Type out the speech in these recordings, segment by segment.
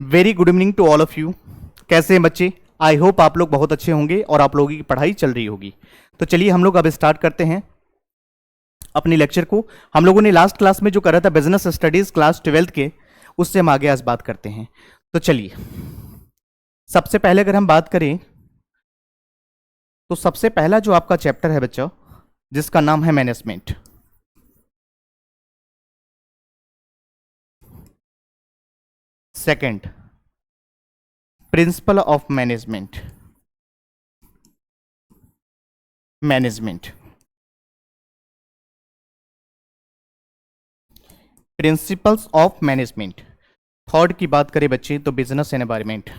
Very good evening to all of you. कैसे हैं बच्चे? आई होप आप लोग बहुत अच्छे होंगे और आप लोगों की पढ़ाई चल रही होगी। तो चलिए हम लोग अब स्टार्ट करते हैं अपने लेक्चर को। हम लोगों ने लास्ट क्लास में जो करा था बिजनेस स्टडीज क्लास 12th के, उससे हम आगे आज बात करते हैं। तो चलिए, सबसे पहले अगर हम बात करें तो सबसे पहला जो आपका चैप्टर है बच्चों, जिसका नाम है management. Second, principle of management. Management, principles of management. Third की बात करें बच्चे तो बिजनेस एनवायरमेंट।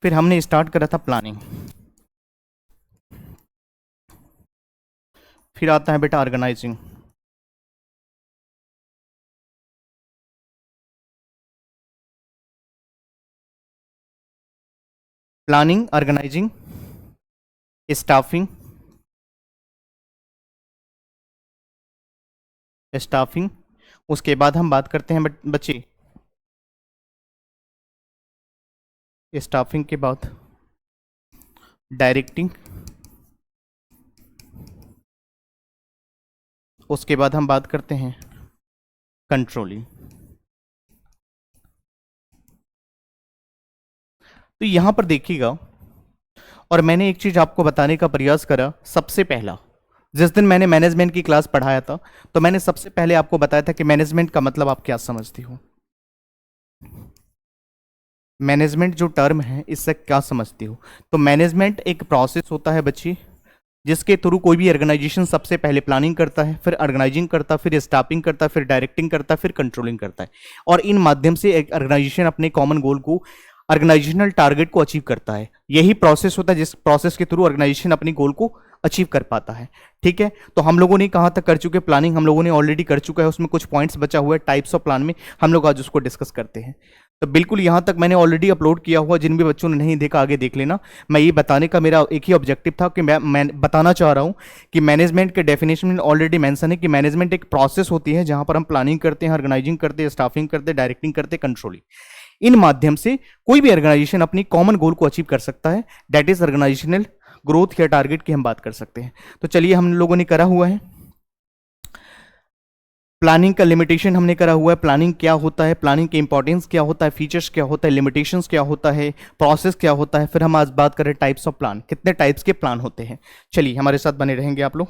फिर हमने स्टार्ट करा था प्लानिंग। फिर आता है बेटा organising. Planning, organising, staffing, staffing. उसके बाद हम बात करते हैं बच्चे स्टाफिंग के बाद डायरेक्टिंग। उसके बाद हम बात करते हैं कंट्रोलिंग। तो यहां पर देखिएगा, और मैंने एक चीज आपको बताने का प्रयास करा। सबसे पहला, जिस दिन मैंने मैनेजमेंट की क्लास पढ़ाया था, तो मैंने सबसे पहले आपको बताया था कि मैनेजमेंट का मतलब आप क्या समझती हो। मैनेजमेंट जो टर्म है, इससे क्या समझती हो? तो मैनेजमेंट एक प्रोसेस होता है बच्ची, जिसके थ्रू कोई भी ऑर्गेनाइजेशन सबसे पहले प्लानिंग करता है, फिर ऑर्गेनाइजिंग करता है, फिर स्टाफिंग करता है, फिर डायरेक्टिंग करता है, फिर कंट्रोलिंग करता है। और इन माध्यम से एक ऑर्गेनाइजेशन अपने कॉमन गोल को, ऑर्गेनाइजेशनल टारगेट को अचीव करता है। यही प्रोसेस होता है जिस प्रोसेस के थ्रू ऑर्गेनाइजेशन अपनी गोल को अचीव कर पाता है। ठीक है, तो हम लोगों ने कहां तक कर चुके? प्लानिंग हम लोगों ने ऑलरेडी कर चुका है। उसमें कुछ पॉइंट्स बचा हुआ है टाइप्स ऑफ प्लान में, हम लोग आज उसको डिस्कस करते हैं। तो बिल्कुल यहां तक मैंने ऑलरेडी अपलोड किया हुआ, जिन भी बच्चों ने नहीं देखा आगे देख लेना। मैं ये बताने का मेरा एक ही ऑब्जेक्टिव था कि मैं बताना चाह रहा हूं कि मैनेजमेंट के डेफिनेशन में ऑलरेडी मेंशन है कि मैनेजमेंट एक प्रोसेस होती है जहां पर हम प्लानिंग करते हैं, ऑर्गेनाइजिंग करते हैं, स्टाफिंग करते हैं, डायरेक्टिंग करते हैं, कंट्रोलिंग। इन माध्यम से कोई भी ऑर्गेनाइजेशन अपनी कॉमन गोल को अचीव कर सकता है। दैट इज ऑर्गेनाइजेशनल ग्रोथ या टारगेट की हम बात कर सकते हैं। तो चलिए, हम लोगों ने करा हुआ है प्लानिंग का लिमिटेशन, हमने करा हुआ है प्लानिंग क्या होता है, प्लानिंग के इंपॉर्टेंस क्या होता है, फीचर्स क्या होता है, लिमिटेशंस क्या होता है, प्रोसेस क्या होता है। फिर हम आज बात करें टाइप्स ऑफ प्लान, कितने टाइप्स के प्लान होते हैं। चलिए हमारे साथ बने रहेंगे आप लोग।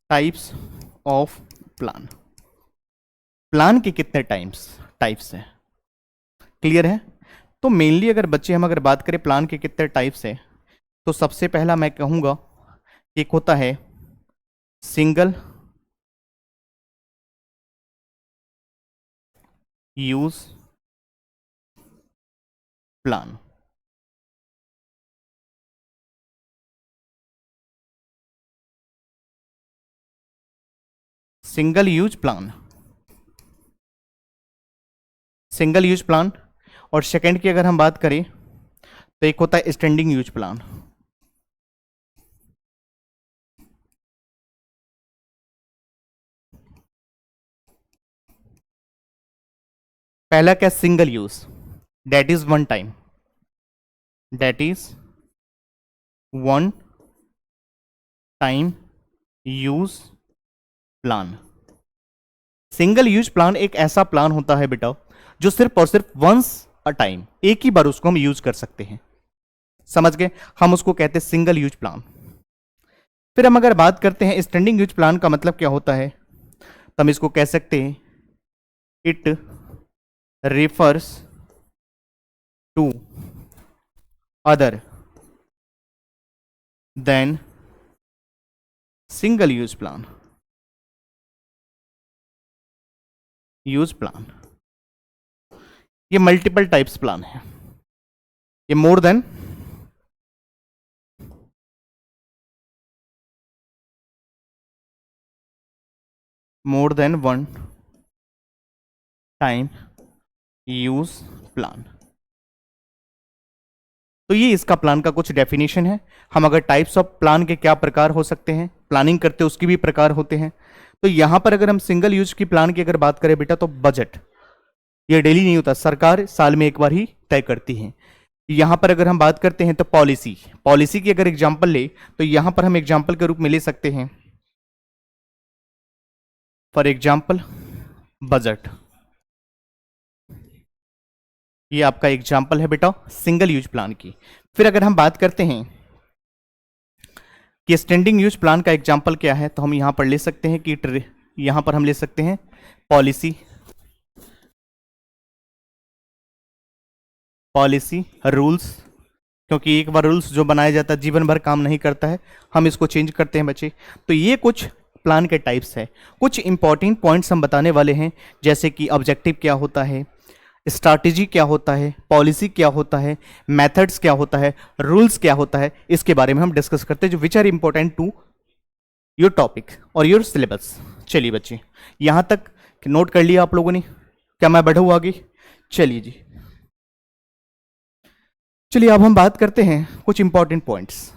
Types of plan. प्लान के कितने टाइप्स हैं? क्लियर है? तो मेनली अगर बच्चे हम अगर बात करें प्लान के कितने टाइप्स हैं, तो सबसे पहला मैं कहूंगा एक होता है single use plan. Single use plan, single use plan. और सेकंड की अगर हम बात करें तो एक होता है स्टैंडिंग यूज प्लान। पहला क्या? Single use, that is one time, that is one time use plan. Single use plan एक ऐसा प्लान होता है बेटा जो सिर्फ और सिर्फ वंस अ टाइम, एक ही बार उसको हम यूज कर सकते हैं। समझ गए? हम उसको कहते हैं सिंगल यूज प्लान। फिर हम अगर बात करते हैं स्टैंडिंग यूज प्लान का मतलब क्या होता है, तो हम इसको कह सकते हैं it refers to other than single use plan. Use plan, ये मल्टीपल टाइप्स प्लान है। ये more than one time use plan. तो ये इसका प्लान का कुछ डेफिनेशन है। हम अगर टाइप्स ऑफ प्लान के क्या प्रकार हो सकते हैं, प्लानिंग करते उसकी भी प्रकार होते हैं। तो यहां पर अगर हम सिंगल यूज की प्लान की अगर बात करें बेटा, तो बजट ये डेली नहीं होता, सरकार साल में एक बार ही तय करती है। यहां पर अगर हम बात करते हैं तो पॉलिसी, पॉलिसी की अगर एग्जांपल ले तो यहां पर हम एग्जांपल के रूप में ले सकते हैं, फॉर एग्जांपल बजट। ये आपका एग्जांपल है बेटा सिंगल यूज प्लान की। फिर अगर हम बात करते हैं कि स्टैंडिंग यूज प्लान का एग्जांपल क्या है, तो हम यहां पर ले सकते हैं कि यहां पर हम ले सकते हैं पॉलिसी, पॉलिसी रूल्स, क्योंकि एक बार रूल्स जो बनाया जाता है जीवन भर काम नहीं करता है, हम इसको चेंज करते हैं बच्चे। तो ये कुछ प्लान के टाइप्स है। कुछ इंपॉर्टेंट पॉइंट्स हम बताने वाले हैं, जैसे कि ऑब्जेक्टिव क्या होता है, स्ट्रैटेजी क्या होता है, पॉलिसी क्या होता है, मेथड्स क्या होता है, रूल्स क्या होता है, इसके बारे में हम डिस्कस करते हैं, जो which are important to your topic और योर सिलेबस। चलिए बच्चे, यहां तक नोट कर लिया आप लोगों ने? क्या मैं बढ़ूँ आगे? चलिए जी, चलिए अब हम बात करते हैं कुछ important points.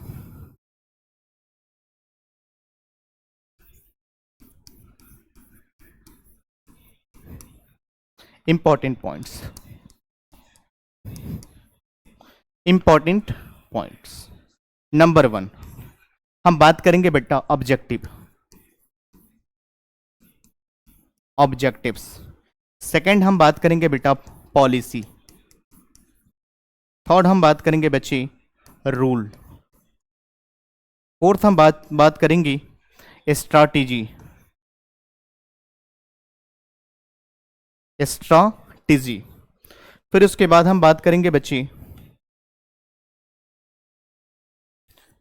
Important points, important points. Number 1 हम बात करेंगे बेटा ऑब्जेक्टिव, ऑब्जेक्टिव्स। सेकंड हम बात करेंगे बेटा पॉलिसी। थर्ड हम बात करेंगे बच्चे रूल। फोर्थ हम बात करेंगे स्ट्रैटेजी, स्ट्रैटेजी। फिर उसके बाद हम बात करेंगे बच्चे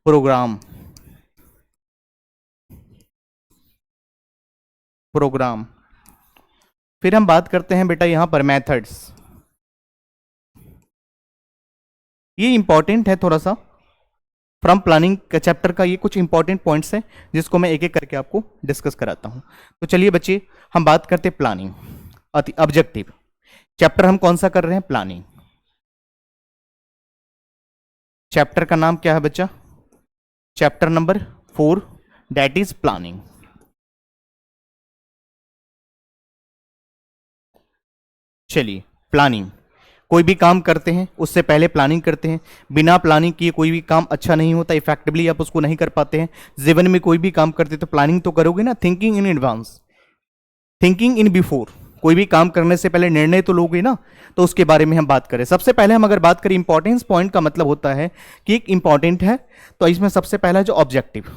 प्रोग्राम, प्रोग्राम। फिर हम बात करते हैं बेटा यहां पर मेथड्स। ये इंपॉर्टेंट है थोड़ा सा, फ्रॉम प्लानिंग का चैप्टर का ये कुछ इंपॉर्टेंट पॉइंट्स हैं जिसको मैं एक एक करके आपको डिस्कस कराता हूं। तो चलिए बच्चे हम बात करते हैं प्लानिंग, ऑब्जेक्टिव। चैप्टर हम कौन सा कर रहे हैं? प्लानिंग। चैप्टर का नाम क्या है बच्चा? Chapter number 4, that is planning. चलिए, प्लानिंग, कोई भी काम करते हैं उससे पहले प्लानिंग करते हैं। बिना प्लानिंग किए कोई भी काम अच्छा नहीं होता, इफेक्टिवली आप उसको नहीं कर पाते हैं। जीवन में कोई भी काम करते तो प्लानिंग तो करोगे ना, thinking in advance, thinking in before. कोई भी काम करने से पहले निर्णय तो लोगे ना, तो उसके बारे में हम बात करें। सबसे पहले हम अगर बात करें इंपॉर्टेंस पॉइंट का मतलब होता है कि एक इंपॉर्टेंट है, तो इसमें सबसे पहला जो ऑब्जेक्टिव,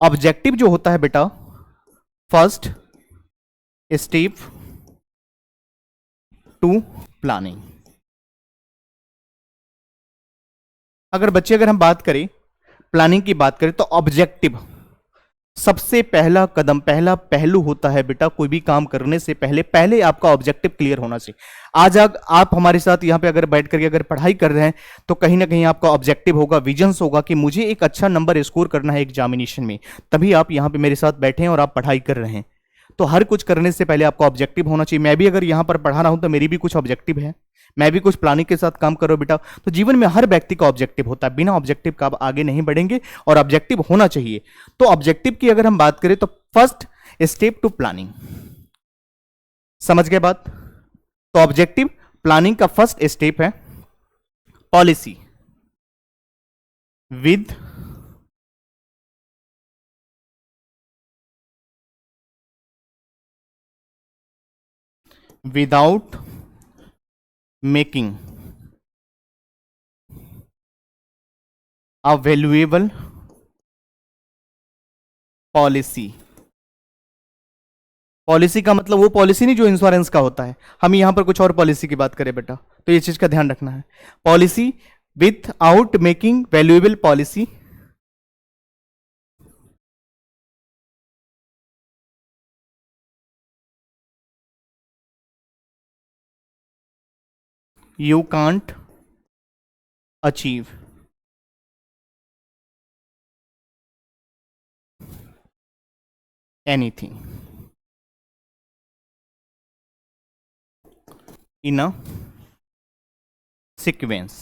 ऑब्जेक्टिव जो होता है बेटा फर्स्ट स्टेप टू प्लानिंग। अगर हम बात करें प्लानिंग की बात करें, तो ऑब्जेक्टिव सबसे पहला कदम, पहला पहलू होता है बेटा कोई भी काम करने से पहले, पहले आपका ऑब्जेक्टिव क्लियर होना चाहिए। आज आप हमारे साथ यहाँ पे अगर बैठ करके अगर पढ़ाई कर रहे हैं, तो कहीं ना कहीं आपका ऑब्जेक्टिव होगा, विजन्स होगा कि मुझे एक अच्छा नंबर स्कोर करना है एग्जामिनेशन में, तभी आप यहाँ पे मेरे साथ बैठे हैं और आप पढ़ाई कर रहे हैं। तो हर कुछ करने से पहले आपका ऑब्जेक्टिव होना चाहिए। मैं भी अगर यहाँ पर पढ़ा रहा हूं तो मेरी भी कुछ ऑब्जेक्टिव है, मैं भी कुछ प्लानिंग के साथ काम करो बेटा। तो जीवन में हर व्यक्ति का ऑब्जेक्टिव होता है, बिना ऑब्जेक्टिव का आप आगे नहीं बढ़ेंगे, और ऑब्जेक्टिव होना चाहिए। तो ऑब्जेक्टिव की अगर हम बात करें तो फर्स्ट स्टेप टू प्लानिंग, समझ गए बात? तो ऑब्जेक्टिव प्लानिंग का फर्स्ट स्टेप है। Policy with without making a valuable policy. Policy का मतलब वो पॉलिसी नहीं जो इंश्योरेंस का होता है, हम यहां पर कुछ और पॉलिसी की बात करें बेटा, तो ये चीज का ध्यान रखना है। Policy with out making valuable policy, you can't achieve anything in a sequence.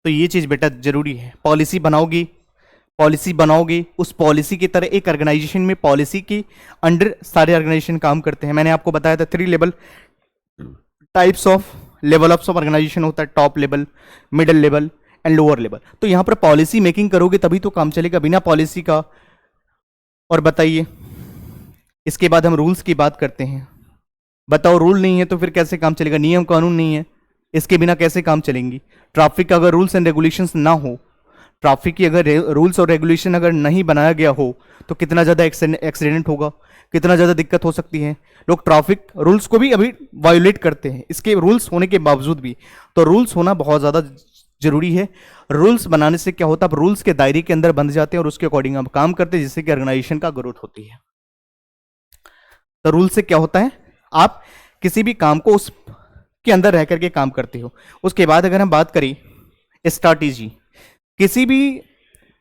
तो ये चीज़ बेटा जरूरी है। पॉलिसी बनाओगी, पॉलिसी बनाओगे, उस पॉलिसी की तरह एक ऑर्गेनाइजेशन में पॉलिसी के अंडर सारे ऑर्गेनाइजेशन काम करते हैं। मैंने आपको बताया था 3 level types of level of organisation होता है, top level, middle level and lower level. तो यहां पर पॉलिसी मेकिंग करोगे तभी तो काम चलेगा, बिना पॉलिसी का। और बताइए, इसके बाद हम रूल्स की बात करते हैं। बताओ, रूल नहीं है तो फिर कैसे काम चलेगा? नियम कानून नहीं है, इसके बिना कैसे काम चलेंगी? ट्रैफिक का अगर रूल्स एंड रेगुलेशंस ना हो, ट्रैफिक की अगर रूल्स और रेगुलेशन अगर नहीं बनाया गया हो तो कितना ज़्यादा एक्सीडेंट होगा, कितना ज़्यादा दिक्कत हो सकती है। लोग ट्रैफिक रूल्स को भी अभी वायोलेट करते हैं, इसके रूल्स होने के बावजूद भी। तो रूल्स होना बहुत ज़्यादा जरूरी है। रूल्स बनाने से क्या होता है, आप रूल्स के दायरे के अंदर बंध जाते हैं और उसके अकॉर्डिंग आप काम करते हैं, जिससे कि ऑर्गेनाइजेशन का ग्रोथ होती है। तो रूल से क्या होता है, आप किसी भी काम को उस के अंदर रह करके काम करते हो। उसके बाद अगर हम बात करें स्ट्रैटेजी, किसी भी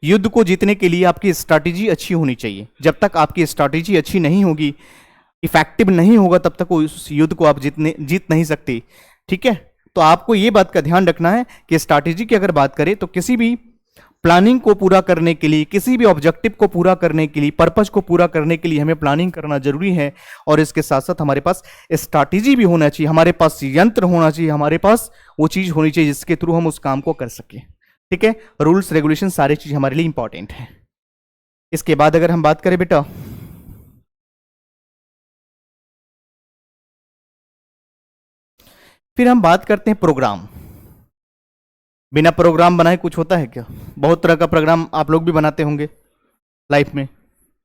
युद्ध को जीतने के लिए आपकी स्ट्रैटेजी अच्छी होनी चाहिए। जब तक आपकी स्ट्रैटेजी अच्छी नहीं होगी, इफेक्टिव नहीं होगा, तब तक उस युद्ध को आप जीत नहीं सकते। ठीक है, तो आपको ये बात का ध्यान रखना है कि स्ट्रैटेजी की अगर बात करें तो किसी भी प्लानिंग को पूरा करने के लिए, किसी भी ऑब्जेक्टिव को पूरा करने के लिए, पर्पज को पूरा करने के लिए हमें प्लानिंग करना जरूरी है। और इसके साथ साथ हमारे पास स्ट्रैटेजी भी होना चाहिए, हमारे पास यंत्र होना चाहिए, हमारे पास वो चीज होनी चाहिए जिसके थ्रू हम उस काम को कर सकें। ठीक है, रूल्स रेगुलेशन सारी चीज हमारे लिए इंपॉर्टेंट है। इसके बाद अगर हम बात करें बेटा, फिर हम बात करते हैं प्रोग्राम। बिना प्रोग्राम बनाए कुछ होता है क्या? बहुत तरह का प्रोग्राम आप लोग भी बनाते होंगे लाइफ में।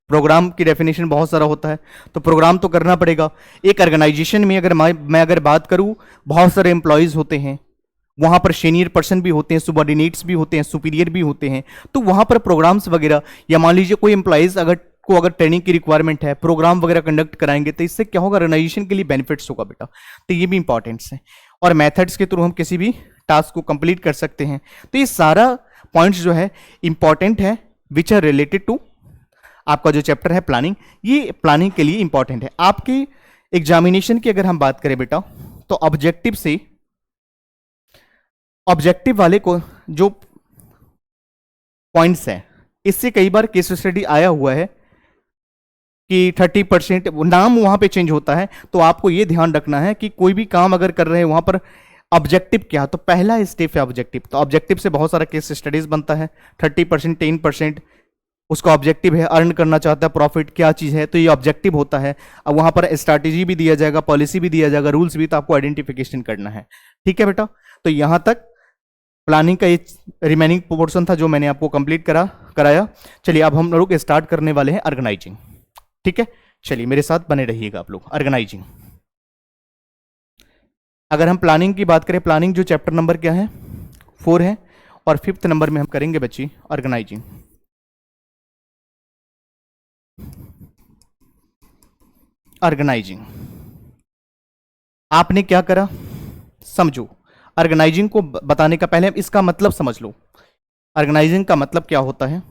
प्रोग्राम की डेफिनेशन बहुत सारा होता है, तो प्रोग्राम तो करना पड़ेगा। एक ऑर्गेनाइजेशन में अगर मैं अगर बात करूं, बहुत सारे एम्प्लॉयज होते हैं, वहां पर सीनियर पर्सन भी होते हैं, सुबॉर्डिनेट्स भी होते हैं, सुपीरियर भी होते हैं। तो वहां पर प्रोग्राम्स वगैरह, या मान लीजिए कोई एम्प्लॉयज अगर ट्रेनिंग की रिक्वायरमेंट है, प्रोग्राम वगैरह कंडक्ट कराएंगे, तो इससे क्या होगा, ऑर्गेनाइजेशन के लिए बेनिफिट्स होगा बेटा। तो ये भी इंपॉर्टेंट्स है। और मेथड्स के थ्रू हम किसी भी टास्क को कंप्लीट कर सकते हैं। तो ये सारा पॉइंट्स जो है इंपॉर्टेंट है, विच आर रिलेटेड टू आपका जो चैप्टर है प्लानिंग। ये प्लानिंग के लिए इंपॉर्टेंट है। आपकी एग्जामिनेशन की अगर हम बात करें बेटा, तो ऑब्जेक्टिव वाले को जो पॉइंट्स है, इससे कई बार केस स्टडी आया हुआ है कि 30% नाम वहां पे चेंज होता है। तो आपको यह ध्यान रखना है कि कोई भी काम अगर कर रहे हैं वहां पर ऑब्जेक्टिव क्या, तो पहला स्टेप है ऑब्जेक्टिव। तो ऑब्जेक्टिव से बहुत सारा केस स्टडीज बनता है। 30%, 10% उसका ऑब्जेक्टिव है, अर्न करना चाहता है प्रॉफिट, क्या चीज है, तो ये ऑब्जेक्टिव होता है। अब वहां पर स्ट्रैटेजी भी दिया जाएगा, पॉलिसी भी दिया जाएगा, रूल्स भी, तो आपको आइडेंटिफिकेशन करना है। ठीक है बेटा, तो यहां तक प्लानिंग का ये रिमेनिंग पोर्शन था जो मैंने आपको कंप्लीट कराया। चलिए अब हम लोग स्टार्ट करने वाले हैं ऑर्गेनाइजिंग। ठीक है, चलिए मेरे साथ बने रहिएगा आप लोग। ऑर्गेनाइजिंग, अगर हम प्लानिंग की बात करें, प्लानिंग जो चैप्टर नंबर क्या है, 4 है, और 5th नंबर में हम करेंगे बच्ची ऑर्गेनाइजिंग। ऑर्गेनाइजिंग आपने क्या करा, समझो। ऑर्गेनाइजिंग को बताने का पहले इसका मतलब समझ लो। ऑर्गेनाइजिंग का मतलब क्या होता है?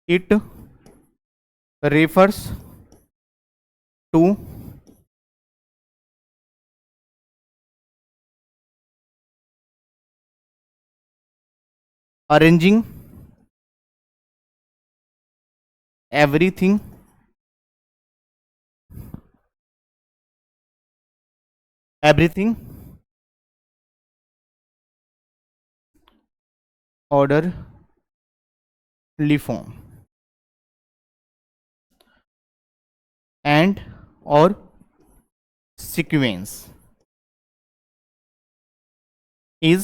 It refers to arranging everything orderly form and or sequence is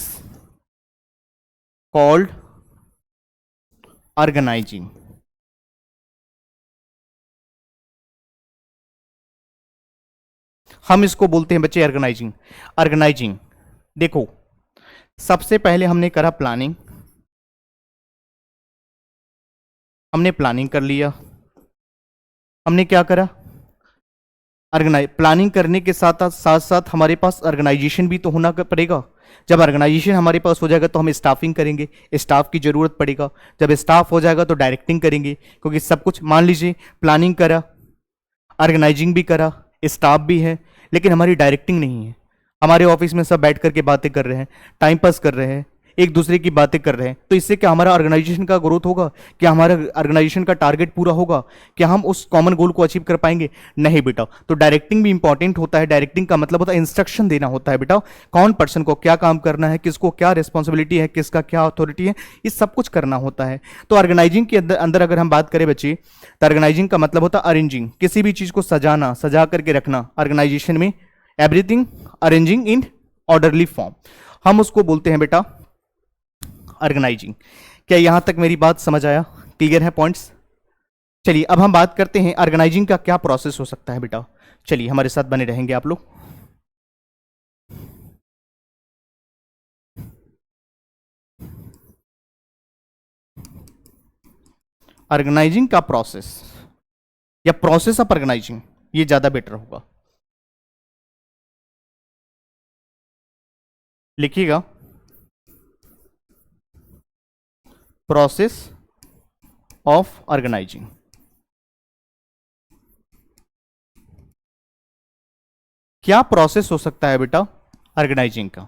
called organizing। हम इसको बोलते हैं बच्चे ऑर्गेनाइजिंग। ऑर्गेनाइजिंग देखो, सबसे पहले हमने करा प्लानिंग, हमने प्लानिंग कर लिया। हमने क्या करा, प्लानिंग करने के साथ साथ हमारे पास ऑर्गेनाइजेशन भी तो होना पड़ेगा। जब ऑर्गेनाइजेशन हमारे पास हो जाएगा तो हम स्टाफिंग करेंगे, स्टाफ की जरूरत पड़ेगा। जब स्टाफ हो जाएगा तो डायरेक्टिंग करेंगे, क्योंकि सब कुछ, मान लीजिए प्लानिंग करा, ऑर्गेनाइजिंग भी करा, स्टाफ भी है, लेकिन हमारी डायरेक्टिंग नहीं है। हमारे ऑफिस में सब बैठ करके बातें कर रहे हैं, टाइम पास कर रहे हैं, एक दूसरे की बातें कर रहे हैं, तो इससे क्या हमारा ऑर्गेनाइजेशन का ग्रोथ होगा? क्या हमारा ऑर्गेनाइजेशन का टारगेट पूरा होगा? क्या हम उस कॉमन गोल को अचीव कर पाएंगे? नहीं बेटा। तो डायरेक्टिंग भी इंपॉर्टेंट होता है। डायरेक्टिंग का मतलब होता है इंस्ट्रक्शन देना होता है बेटा, कौन पर्सन को क्या काम करना है, किसको क्या रिस्पॉन्सिबिलिटी है, किसका क्या अथॉरिटी है, ये सब कुछ करना होता है। तो ऑर्गेनाइजिंग के अंदर अगर हम बात करें बच्चे, तो ऑर्गेनाइजिंग का मतलब होता है अरेंजिंग, किसी भी चीज को सजाना, सजा करके रखना। ऑर्गेनाइजेशन में एवरीथिंग अरेंजिंग इन ऑर्डरली फॉर्म, हम उसको बोलते हैं बेटा ऑर्गेनाइजिंग। क्या यहां तक मेरी बात समझ आया? क्लियर है पॉइंट्स? चलिए अब हम बात करते हैं ऑर्गेनाइजिंग का क्या प्रोसेस हो सकता है बेटा। चलिए हमारे साथ बने रहेंगे आप लोग। ऑर्गेनाइजिंग का प्रोसेस या प्रोसेस ऑफ ऑर्गेनाइजिंग, ये ज्यादा बेटर होगा। लिखिएगा, प्रोसेस ऑफ ऑर्गेनाइजिंग। क्या प्रोसेस हो सकता है बेटा ऑर्गेनाइजिंग का?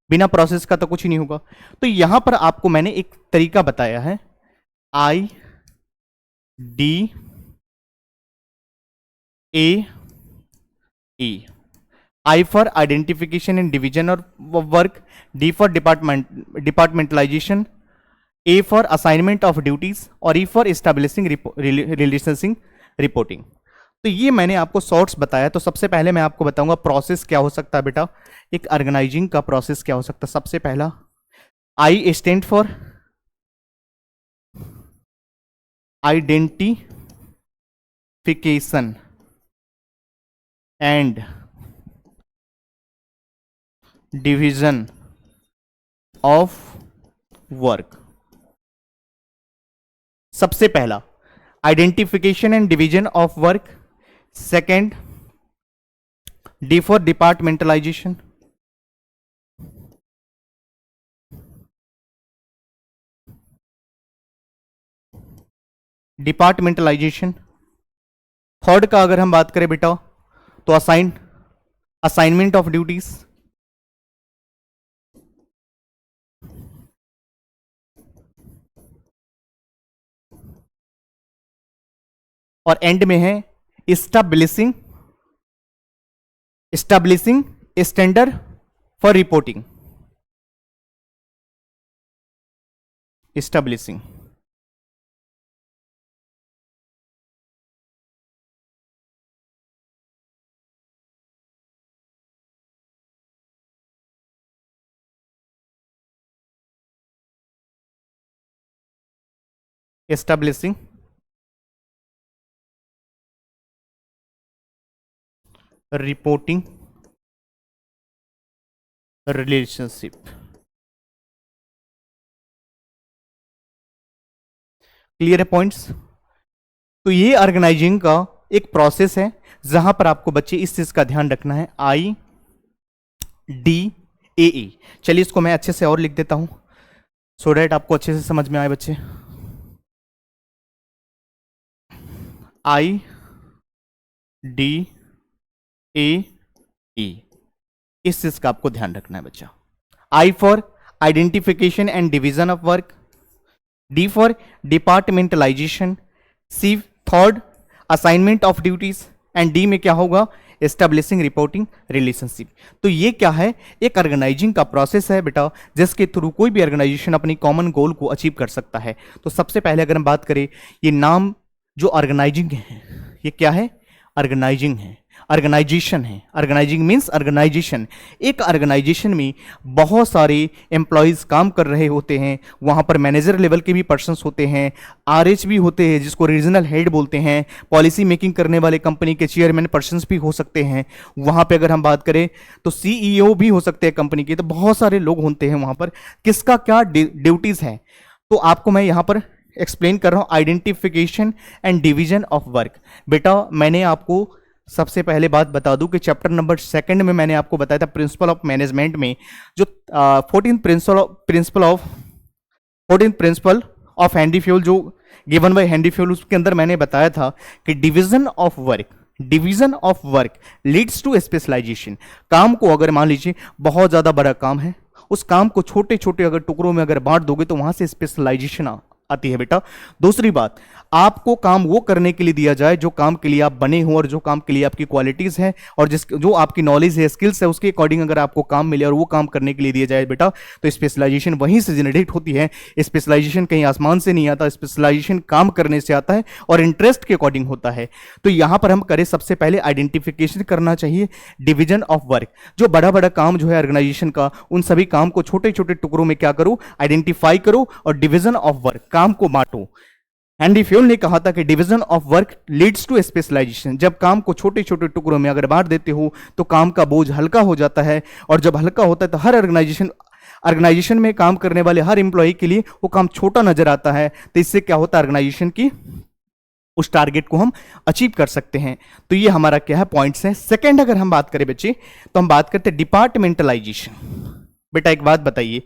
बिना प्रोसेस का तो कुछ ही नहीं होगा। तो यहां पर आपको मैंने एक तरीका बताया है, I D A E. I for identification and division और work, D for departmentalisation, A for assignment of duties और E for establishing relationship reporting. तो ये मैंने आपको शॉर्ट्स बताया। तो सबसे पहले मैं आपको बताऊंगा प्रोसेस क्या हो सकता है बेटा, एक ऑर्गेनाइजिंग का प्रोसेस क्या हो सकता है। सबसे पहला, I stand for identification and division of work. सबसे पहला identification and division of work, second D for departmentalisation, departmentalisation. Third का अगर हम बात करें बेटा तो असाइनमेंट ऑफ ड्यूटीज, और एंड में है establishing standard for reporting. Establishing establishing reporting relationship. Clear है पॉइंट्स? तो ये ऑर्गेनाइजिंग का एक प्रोसेस है जहां पर आपको बच्चे इस चीज का ध्यान रखना है, आई डी ए ई। चलिए इसको मैं अच्छे से और लिख देता हूं सो डैट आपको अच्छे से समझ में आए बच्चे। आई डी ए ई, इस चीज का आपको ध्यान रखना है बच्चा। I for identification and division of work, D for departmentalisation, C third assignment of duties, and D में क्या होगा, एस्टेब्लिशिंग रिपोर्टिंग रिलेशनशिप। तो ये क्या है, एक ऑर्गेनाइजिंग का प्रोसेस है बेटा जिसके थ्रू कोई भी ऑर्गेनाइजेशन अपनी कॉमन गोल को अचीव कर सकता है। तो सबसे पहले अगर हम बात करें, ये नाम जो ऑर्गेनाइजिंग है, ये क्या है, ऑर्गेनाइजिंग है, ऑर्गेनाइजेशन है। Organising means organisation. एक ऑर्गेनाइजेशन में बहुत सारे एम्प्लॉयज काम कर रहे होते हैं, वहां पर मैनेजर लेवल के भी पर्सन्स होते हैं, आरएच भी होते हैं जिसको रीजनल हेड बोलते हैं, पॉलिसी मेकिंग करने वाले कंपनी के चेयरमैन पर्सन्स भी हो सकते हैं। वहां पे अगर हम बात करें तो सीईओ भी हो सकते हैं कंपनी के। तो बहुत सारे लोग होते हैं वहां पर, किसका क्या ड्यूटीज है, तो आपको मैं यहां पर एक्सप्लेन कर रहा हूं। Identification and division of work. बेटा मैंने आपको सबसे पहले बात बता दूं कि चैप्टर नंबर 2 में मैंने आपको बताया था प्रिंसिपल ऑफ मैनेजमेंट में जो 14th principle of Henri Fayol जो गिवन बाय हैंडी फ्यूल, उसके अंदर मैंने बताया था कि division of work, division of work leads to specialisation. काम को अगर मान लीजिए बहुत ज्यादा बड़ा काम है, उस काम को छोटे छोटे अगर टुकड़ों में अगर बांट दोगे तो वहां से स्पेशलाइजेशन आती है बेटा। दूसरी बात, आपको काम वो करने के लिए दिया जाए जो काम के लिए आप बने हो और जो काम के लिए आपकी क्वालिटीज है और जो आपकी नॉलेज है, स्किल्स है, उसके अकॉर्डिंग अगर आपको काम मिले और वो काम करने के लिए दिया जाए बेटा, तो स्पेशलाइजेशन वहीं से जनरेट होती है। स्पेशलाइजेशन कहीं आसमान से नहीं आता, स्पेशलाइजेशन काम करने से आता है और इंटरेस्ट के अकॉर्डिंग होता है। तो यहां पर हम करें, सबसे पहले आइडेंटिफिकेशन करना चाहिए डिवीजन ऑफ वर्क। जो बड़ा बड़ा काम जो है ऑर्गेनाइजेशन का, उन सभी काम को छोटे छोटे टुकड़ों में क्या करो, आइडेंटिफाई करो और डिवीजन ऑफ वर्क, काम को बांटो। हेनरी फ्योल ने कहा था कि division of work leads to specialisation. जब काम को छोटे छोटे टुकड़ों में अगर बांट देते हो तो काम का बोझ हल्का हो जाता है, और जब हल्का होता है तो हर ऑर्गेनाइजेशन में काम करने वाले हर एम्प्लॉय के लिए वो काम छोटा नजर आता है। तो इससे क्या होता है, ऑर्गेनाइजेशन की उस टारगेट को हम अचीव कर सकते हैं। तो ये हमारा क्या है, पॉइंट्स हैं। सेकेंड अगर हम बात करें बच्चे, तो हम बात करते हैं डिपार्टमेंटलाइजेशन। बेटा एक बात बताइए,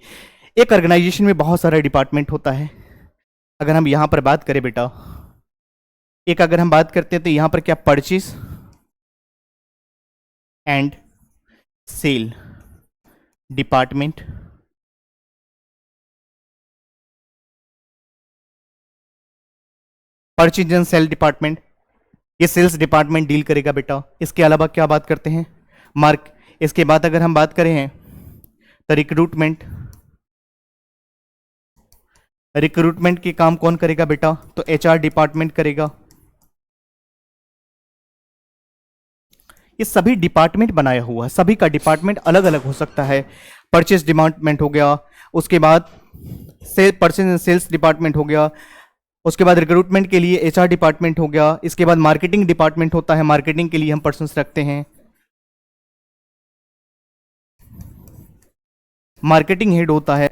एक ऑर्गेनाइजेशन में बहुत सारा डिपार्टमेंट होता है। अगर हम यहां पर बात करें बेटा, एक अगर हम बात करते हैं तो यहां पर क्या, purchase and sale department, purchase and sale department, ये सेल्स डिपार्टमेंट डील करेगा बेटा। इसके अलावा क्या बात करते हैं, मार्क। इसके बाद अगर हम बात करें हैं तो रिक्रूटमेंट के काम कौन करेगा बेटा, तो एचआर डिपार्टमेंट करेगा। ये सभी डिपार्टमेंट बनाया हुआ है, सभी का डिपार्टमेंट अलग अलग हो सकता है। परचेज डिपार्टमेंट हो गया, उसके बाद परचेज एंड सेल्स डिपार्टमेंट हो गया, उसके बाद रिक्रूटमेंट के लिए एचआर डिपार्टमेंट हो गया, इसके बाद मार्केटिंग डिपार्टमेंट होता है, मार्केटिंग के लिए हम पर्सन्स रखते हैं, मार्केटिंग हेड होता है।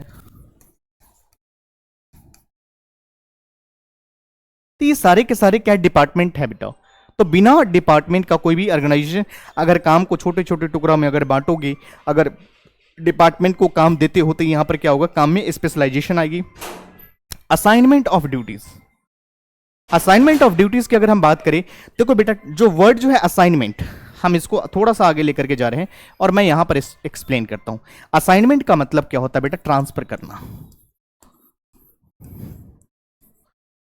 तो ये सारे के सारे क्या डिपार्टमेंट है बेटा। तो बिना डिपार्टमेंट का कोई भी ऑर्गेनाइजेशन, अगर काम को छोटे छोटे टुकड़ों में अगर बांटोगे, अगर डिपार्टमेंट को काम देते हो, तो यहां पर क्या होगा, काम में स्पेशलाइजेशन आएगी। Assignment of duties, assignment of duties की अगर हम बात करें तो देखो बेटा, जो वर्ड जो है असाइनमेंट, हम इसको थोड़ा सा आगे लेकर के जा रहे हैं और मैं यहां पर एक्सप्लेन करता हूं। असाइनमेंट का मतलब क्या होता है बेटा, ट्रांसफर करना।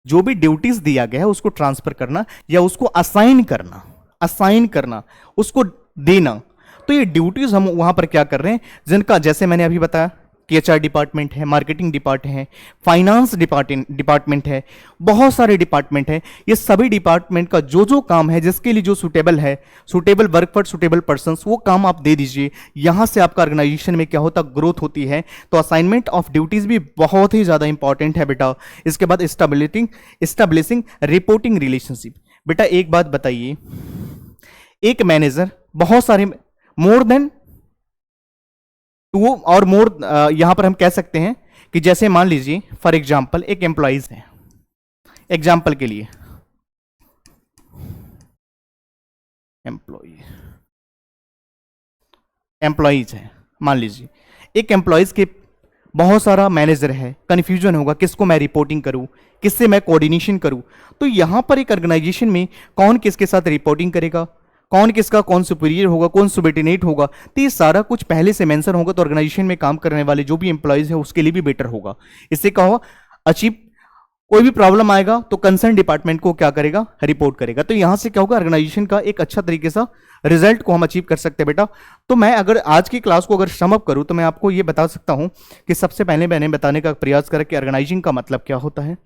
जो भी ड्यूटीज दिया गया है उसको ट्रांसफर करना या उसको असाइन करना, उसको देना। तो ये ड्यूटीज हम वहां पर क्या कर रहे हैं, जिनका जैसे मैंने अभी बताया कि एचआर डिपार्टमेंट है, मार्केटिंग डिपार्टमेंट है, फाइनेंस डिपार्टमेंट है, बहुत सारे डिपार्टमेंट है। ये सभी डिपार्टमेंट का जो जो काम है, जिसके लिए जो सुटेबल है, suitable work for suitable persons, वो काम आप दे दीजिए। यहां से आपका ऑर्गेनाइजेशन में क्या होता, ग्रोथ होती है। तो असाइनमेंट ऑफ ड्यूटीज भी बहुत ही ज्यादा इंपॉर्टेंट है बेटा। इसके बाद एस्टेब्लिशिंग रिपोर्टिंग रिलेशनशिप। बेटा एक बात बताइए, एक मैनेजर बहुत सारे मोर देन टू और मोर, यहां पर हम कह सकते हैं कि जैसे मान लीजिए फॉर एग्जांपल एक एम्प्लॉइज है, एग्जांपल के लिए एम्प्लॉइज है, मान लीजिए एक एम्प्लॉइज के बहुत सारा मैनेजर है, कंफ्यूजन होगा किसको मैं रिपोर्टिंग करूं, किससे मैं कोऑर्डिनेशन करूं। तो यहां पर एक ऑर्गेनाइजेशन में कौन किसके साथ रिपोर्टिंग करेगा, कौन किसका कौन सुपीरियर होगा, कौन सुबर्डिनेट होगा, तो ये सारा कुछ पहले से मेंशन होगा। तो ऑर्गेनाइजेशन में काम करने वाले जो भी एम्प्लॉइज है उसके लिए भी बेटर होगा। इससे क्या होगा, अचीव, कोई भी प्रॉब्लम आएगा तो कंसर्न डिपार्टमेंट को क्या करेगा, रिपोर्ट करेगा। तो यहां से क्या होगा, ऑर्गेनाइजेशन का एक अच्छा तरीके से रिजल्ट को हम अचीव कर सकते हैं बेटा। तो मैं अगर आज की क्लास को अगर सम अप करूं तो मैं आपको ये बता सकता हूं कि सबसे पहले मैंने बताने का प्रयास करा कि ऑर्गेनाइजिंग का मतलब क्या होता है।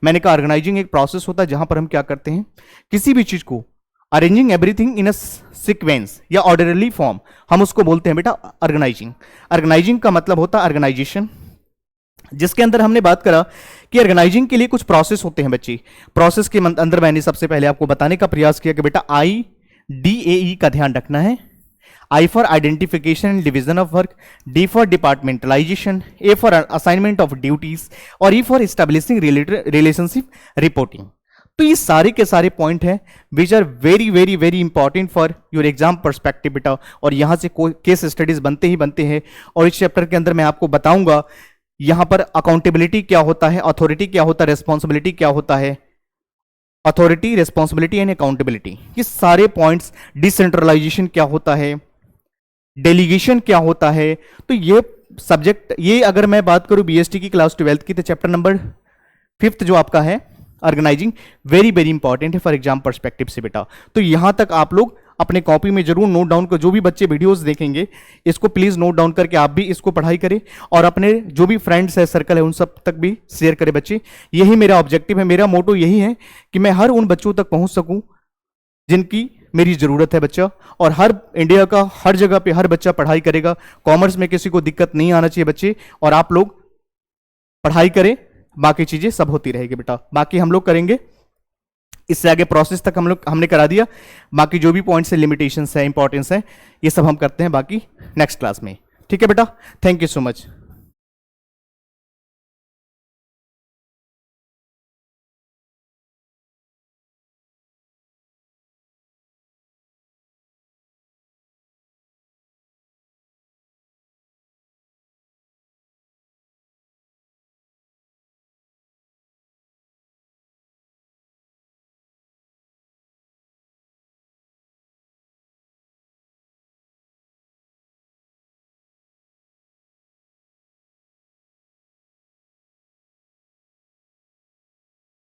मैंने कहा ऑर्गेनाइजिंग एक प्रोसेस होता है जहां पर हम क्या करते हैं, किसी भी चीज को arranging everything in a sequence या ऑर्डरली फॉर्म, हम उसको बोलते हैं बेटा ऑर्गेनाइजिंग। ऑर्गेनाइजिंग का मतलब होता है ऑर्गेनाइजेशन, जिसके अंदर हमने बात करा कि ऑर्गेनाइजिंग के लिए कुछ प्रोसेस होते हैं बच्चे। प्रोसेस के अंदर मैंने सबसे पहले आपको बताने का प्रयास किया कि बेटा IDAE का ध्यान रखना है। I for identification and division of work, D for departmentalisation, A for assignment of duties और E for establishing relationship reporting. तो ये सारे के सारे पॉइंट हैं which are very very very important for your exam perspective बेटा। और यहां से केस स्टडीज बनते ही बनते हैं। और इस चैप्टर के अंदर मैं आपको बताऊंगा यहां पर अकाउंटेबिलिटी क्या होता है, अथॉरिटी क्या होता है, रेस्पॉन्सिबिलिटी क्या होता है, अथॉरिटी, रिस्पॉन्सिबिलिटी एंड अकाउंटेबिलिटी, ये सारे पॉइंट्स, डिसेंट्रलाइजेशन क्या होता है, डेलीगेशन क्या होता है, तो ये सब्जेक्ट, ये अगर मैं बात करूं बीएसटी की क्लास 12th की, तो चैप्टर नंबर 5th जो आपका है ऑर्गेनाइजिंग, वेरी वेरी इंपॉर्टेंट है फॉर एग्जाम पर्सपेक्टिव से बेटा। तो यहां तक आप लोग अपने कॉपी में जरूर नोट डाउन कर, जो भी बच्चे वीडियोस देखेंगे इसको प्लीज नोट डाउन करके आप भी इसको पढ़ाई करें और अपने जो भी फ्रेंड्स है, सर्कल है, उन सब तक भी शेयर करें बच्चे। यही मेरा ऑब्जेक्टिव है, मेरा मोटो यही है कि मैं हर उन बच्चों तक पहुंच सकूं जिनकी मेरी जरूरत है बच्चा, और हर इंडिया का हर जगह पे हर बच्चा पढ़ाई करेगा। कॉमर्स में किसी को दिक्कत नहीं आना चाहिए बच्चे, और आप लोग पढ़ाई करें, बाकी चीजें सब होती रहेगी बेटा, बाकी हम लोग करेंगे। इससे आगे प्रोसेस तक हमने करा दिया, बाकी जो भी पॉइंट्स है, लिमिटेशंस है, इंपॉर्टेंस है, ये सब हम करते हैं बाकी नेक्स्ट क्लास में। ठीक है बेटा, थैंक यू सो मच।